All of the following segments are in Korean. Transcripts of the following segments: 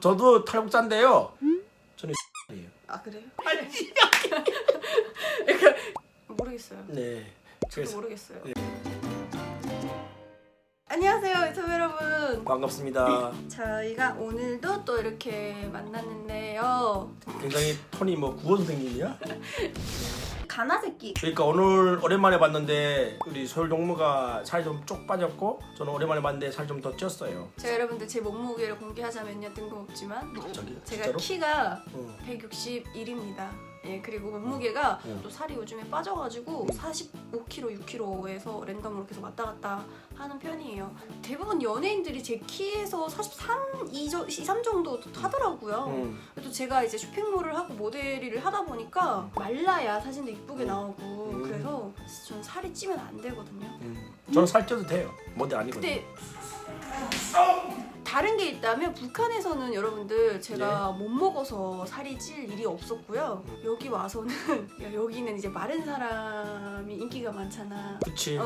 저도 탈북자인데요. 저는 이에요. 아 그래요? 아니. 그러니까 모르겠어요. 네. 저도 모르겠어요. 네. 안녕하세요 유튜브 여러분. 반갑습니다. 저희가 오늘도 또 이렇게 만났는데요. 굉장히 톤이 뭐 구원 선생님이야? 가나새끼. 그러니까 오늘 오랜만에 봤는데 우리 서울동무가 살이 좀 쪽 빠졌고 저는 오랜만에 봤는데 살 좀 더 쪘어요. 제가 여러분들 제 몸무게를 공개하자면요, 뜬금없지만 저기 제가 진짜로? 키가 어. 161입니다. 예, 그리고 몸무게가 응. 또 살이 요즘에 빠져가지고 45kg, 6kg에서 랜덤으로 계속 왔다 갔다 하는 편이에요. 대부분 연예인들이 제 키에서 43, 3 정도 하더라고요. 그래도 제가 이제 쇼핑몰을 하고 모델 일을 하다 보니까 말라야 사진도 이쁘게 나오고 그래서 저는 살이 찌면 안 되거든요. 저는 살 쪄도 돼요. 모델 아니거든요. 근데 다른 게 있다면 북한에서는 여러분들 제가 못 먹어서 살이 찔 일이 없었고요. 여기 와서는 여기는 이제 마른 사람이 인기가 많잖아. 그치.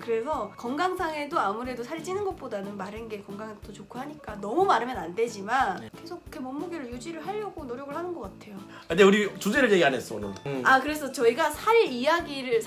그래서 건강상에도 아무래도 살이 찌는 것보다는 마른 게 건강에 더 좋고 하니까 너무 마르면 안 되지만 계속 그 몸무게를 유지를 하려고 노력을 하는 것 같아요. 근데 우리 주제를 얘기 안 했어 오늘. 아 그래서 저희가 살찌는 이야기를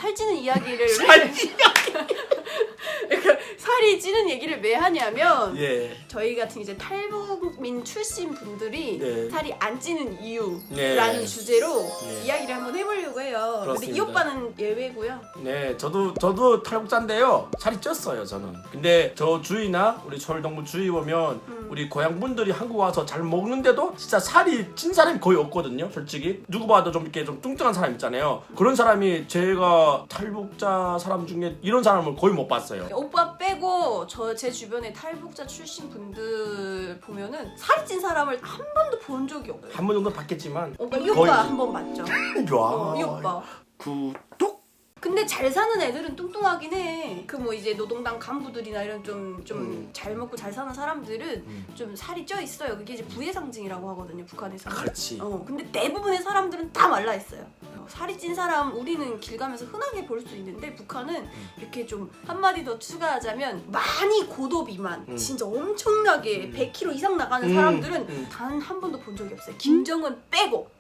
그러니까 살이 찌는 얘기를 왜 하냐면 예. 저희 같은 이제 탈북민 출신 분들이 네. 살이 안 찌는 이유라는 네. 주제로 네. 이야기를 한번 해보려고 해요. 근데 이 그렇습니다. 오빠는 예외고요. 네, 저도 탈북자인데요. 살이 쪘어요, 저는. 근데 저 주위나 우리 서울동부 주위 보면 우리 고향 분들이 한국 와서 잘 먹는데도 진짜 살이 찐 사람이 거의 없거든요, 솔직히. 누구 봐도 좀 이렇게 좀 뚱뚱한 사람 있잖아요. 그런 사람이 제가 탈북자 사람 중에 이런 사람을 거의 못 봤어요. 오빠 빼고 제 주변에 탈북자 출신 분들 보면은 살이 찐 사람을 한 번도 본 적이 없어요. 한 번 정도 봤겠지만. 오빠 이 오빠 한 번 봤죠? 좋아. 이 오빠. 구독. 근데 잘 사는 애들은 뚱뚱하긴 해. 그 뭐 이제 노동당 간부들이나 이런 좀 잘 먹고 잘 사는 사람들은 좀 살이 쪄 있어요. 그게 이제 부의 상징이라고 하거든요, 북한에서는. 그렇지. 근데 대부분의 사람들은 다 말라 있어요. 살이 찐 사람 우리는 길 가면서 흔하게 볼 수 있는데 북한은 이렇게 좀 한마디 더 추가하자면 많이 고도 비만, 진짜 엄청나게 100kg 이상 나가는 사람들은 단 한 번도 본 적이 없어요. 김정은 빼고.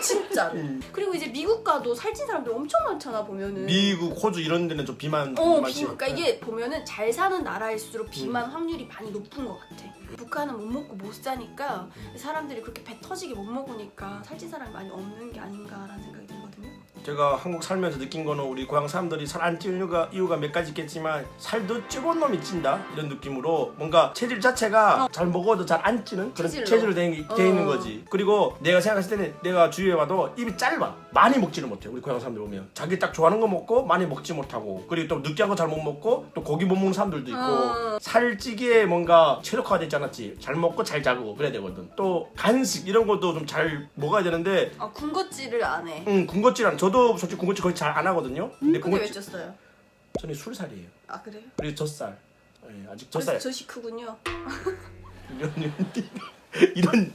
진짜로. 그리고 이제 미국 가도 살찐 사람들 엄청 많잖아 보면은. 미국, 호주 이런 데는 좀 비만. 그러니까 이게 보면은 잘 사는 나라일수록 비만 확률이 많이 높은 것 같아. 북한은 못 먹고 못 사니까 사람들이 그렇게 배 터지게 못 먹으니까 살찐 사람이 많이 없는 게 아닌가라는 생각이 들거든요. 제가 한국 살면서 느낀 거는 우리 고향 사람들이 살 안 찌는 이유가 몇 가지 있겠지만 살도 찌본 놈이 찐다 이런 느낌으로 뭔가 체질 자체가 잘 먹어도 잘 안 찌는 그런 체질로 돼 있는 거지. 그리고 내가 생각했을 때는 내가 주위에 봐도 입이 짧아. 많이 먹지는 못해. 우리 고향 사람들 보면 자기 딱 좋아하는 거 먹고 많이 먹지 못하고 그리고 또 느끼한 거 잘 못 먹고 또 고기 못 먹는 사람들도 있고 살찌기에 뭔가 체력화가 되지 않았지. 잘 먹고 잘 자고 그래야 되거든. 또 간식 이런 것도 좀 잘 먹어야 되는데 군것질을 안 해. 군것질은 저도 솔직히 군것질 거의 잘 안 하거든요. 근데 근데 왜 쪘어요? 저는 술살이에요. 아 그래요? 그리고 젖살. 네, 아직 그래서 젖살. 젖이 크군요. 이런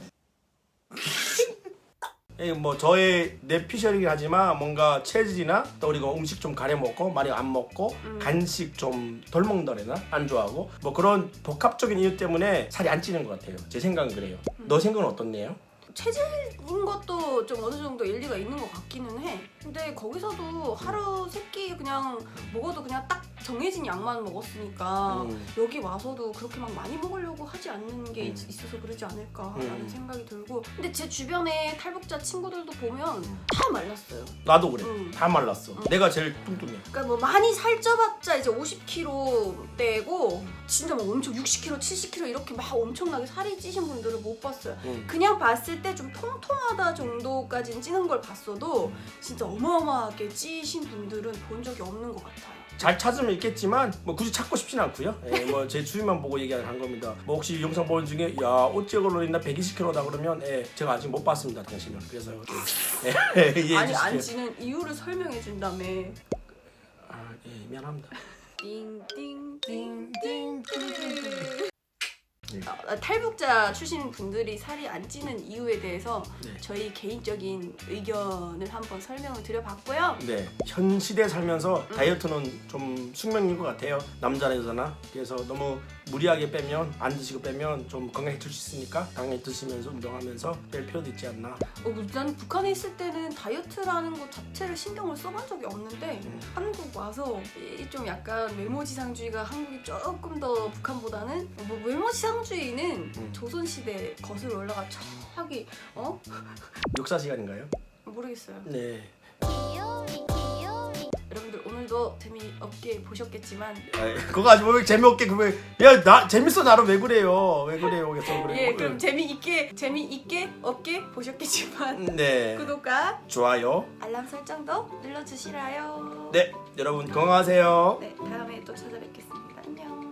뭐 저의 뇌피셜이긴 하지만 뭔가 체질이나 또 우리가 음식 좀 가려 먹고 많이 안 먹고 간식 좀 덜 먹는다래나 안 좋아하고 뭐 그런 복합적인 이유 때문에 살이 안 찌는 것 같아요. 제 생각은 그래요. 너 생각은 어떻네요? 체질인 것도 좀 어느 정도 일리가 있는 것 같기는 해. 근데 거기서도 하루 세 끼 그냥 먹어도 그냥 딱 정해진 양만 먹었으니까 여기 와서도 그렇게 막 많이 먹으려고 하지 않는 게 있어서 그러지 않을까라는 생각이 들고. 근데 제 주변에 탈북자 친구들도 보면 다 말랐어요. 나도 그래. 다 말랐어. 내가 제일 뚱뚱해. 그러니까 뭐 많이 살쪄봤자 이제 50kg대고 진짜 뭐 엄청 60kg, 70kg 이렇게 막 엄청나게 살이 찌신 분들을 못 봤어요. 그냥 봤을 때 좀 통통하다 정도까지는 찌는 걸 봤어도 진짜 어마어마하게 찌신 분들은 본 적이 없는 것 같아요. 잘 찾으면 있겠지만 뭐 굳이 찾고 싶진 않고요. 뭐 제 주위만 보고 얘기한 겁니다. 뭐 혹시 영상 보는 중에 야 어찌 걸로 있나 120kg다 그러면 제가 아직 못 봤습니다 당신을. 그래서 아니 안 찌는 이유를 설명해 준다며. 미안합니다. 띵띵띵띵띵. 네. 탈북자 출신 분들이 살이 안 찌는 이유에 대해서 네. 저희 개인적인 의견을 한번 설명을 드려봤고요. 네, 현 시대에 살면서 다이어트는 좀 숙명인 것 같아요. 남자나 여자나. 그래서 너무 무리하게 빼면 안 드시고 빼면 좀 건강해질 수 있으니까 당연히 드시면서 운동하면서 뺄 필요도 있지 않나. 난 북한에 있을 때는 다이어트라는 것 자체를 신경을 써본 적이 없는데 한국 와서 좀 약간 외모지상주의가 한국이 조금 더 북한보다는 뭐 외모지상주의는 조선시대 거슬러 올라가 저기 역사 시간인가요? 모르겠어요. 네. 여러분들 오늘도 재미없게 보셨겠지만 그거 아주 왜 재미없게 그거 야나 재밌어 나를 왜 그래요? 왜 그래요? 그래서 그래. 예, 그럼 재미있게 없게 보셨겠지만 네. 구독과 좋아요. 알람 설정도 눌러주시라요. 네, 여러분 건강하세요. 네, 다음에 또 찾아뵙겠습니다. 안녕.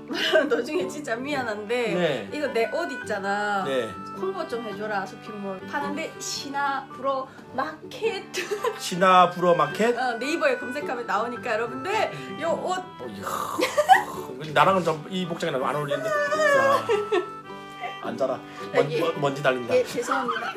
말하는 도중에 진짜 미안한데 네. 이거 내 옷 있잖아. 네. 홍보 좀 해줘라. 쇼핑몰 파는데 시나 브로 마켓 시나 브로 마켓. 네이버에 검색하면 나오니까 여러분들 요 옷 나랑은 좀 이 복장이랑 안 어울리는데. 자, 앉아라. 먼지 달린다. 예, 죄송합니다.